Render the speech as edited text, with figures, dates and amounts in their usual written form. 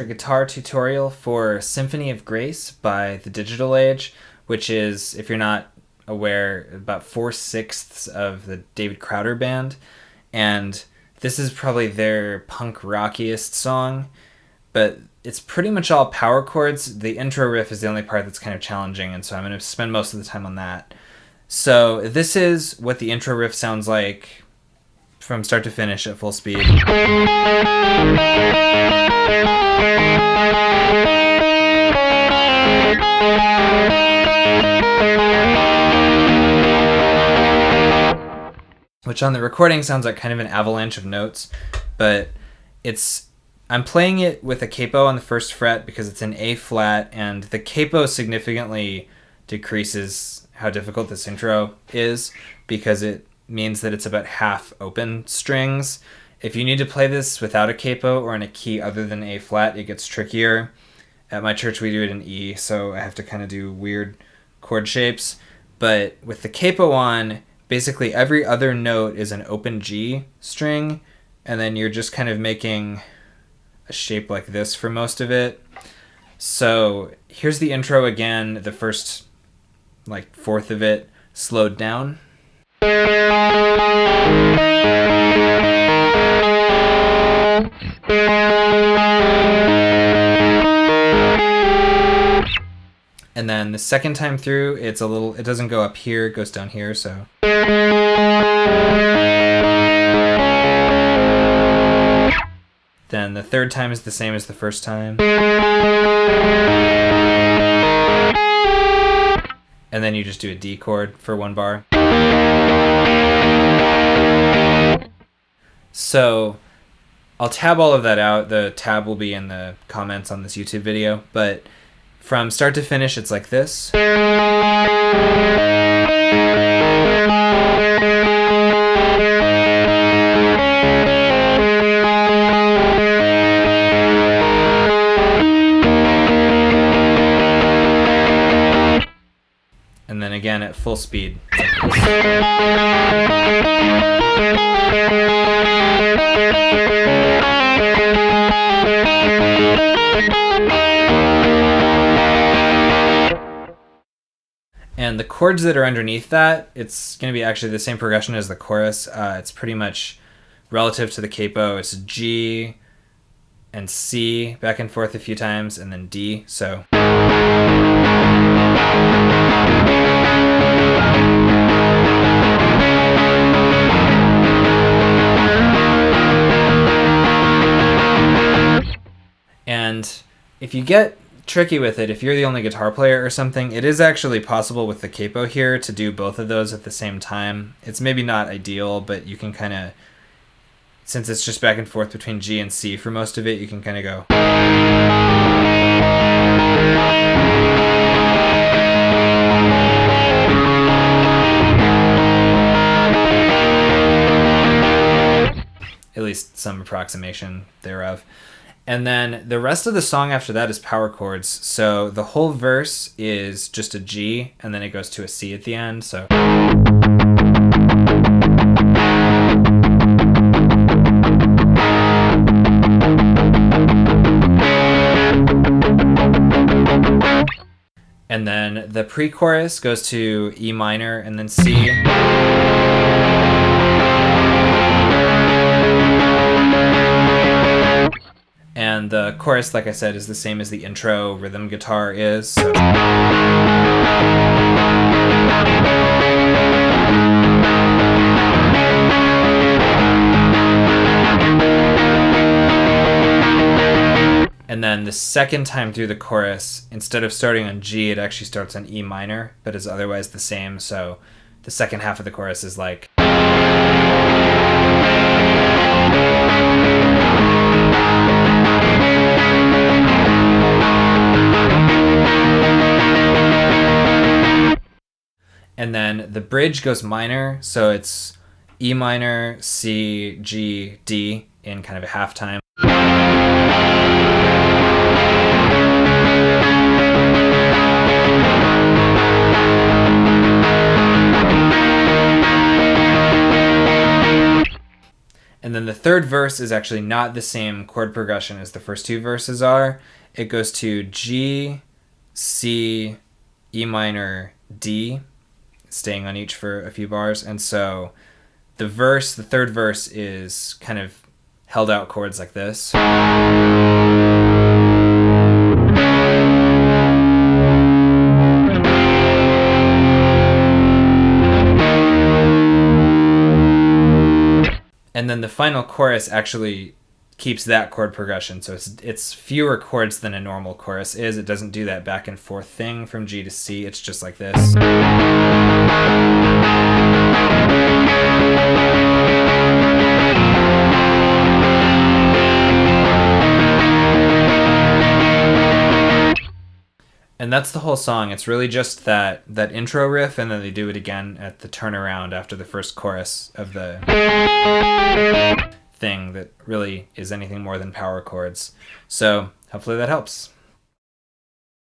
electric guitar tutorial for Symphony of Grace by The Digital Age, which is, if you're not aware, about 4/6 of the David Crowder Band. And this is probably their punk rockiest song, but it's pretty much all power chords. The intro riff is the only part that's kind of challenging, and so I'm going to spend most of the time on that. So this is what the intro riff sounds like from start to finish at full speed. Which on the recording sounds like kind of an avalanche of notes, but I'm playing it with a capo on the first fret because it's an A flat, and the capo significantly decreases how difficult this intro is because it means that it's about half open strings. If you need to play this without a capo or in a key other than A flat, it gets trickier. At my church we do it in E, so I have to kind of do weird chord shapes. But with the capo on, basically every other note is an open G string, and then you're just kind of making a shape like this for most of it. So here's the intro again, the first like fourth of it slowed down. And then the second time through, it doesn't go up here, it goes down here, so. Then the third time is the same as the first time. And then you just do a D chord for one bar. So I'll tab all of that out. The tab will be in the comments on this YouTube video, but from start to finish, it's like this. And then again at full speed. And the chords that are underneath that, it's going to be actually the same progression as the chorus. It's pretty much relative to the capo. It's G and C back and forth a few times, and then D. So. And if you get tricky with it, if you're the only guitar player or something, it is actually possible with the capo here to do both of those at the same time. It's maybe not ideal, but you can kind of, since it's just back and forth between G and C for most of it, you can kind of go. At least some approximation thereof. And then the rest of the song after that is power chords. So the whole verse is just a G, and then it goes to a C at the end. So. And then the pre-chorus goes to E minor and then C. And the chorus, like I said, is the same as the intro rhythm guitar is. So. And then the second time through the chorus, instead of starting on G, it actually starts on E minor, but is otherwise the same. So the second half of the chorus is like. And then the bridge goes minor, so it's E minor, C, G, D in kind of a half time. And then the third verse is actually not the same chord progression as the first two verses are. It goes to G, C, E minor, D, staying on each for a few bars. And so the third verse is kind of held out chords like this. And then the final chorus actually keeps that chord progression. So it's fewer chords than a normal chorus is. It doesn't do that back and forth thing from G to C. It's just like this. And that's the whole song. It's really just that intro riff, and then they do it again at the turnaround after the first chorus of the thing that really is anything more than power chords. So hopefully that helps.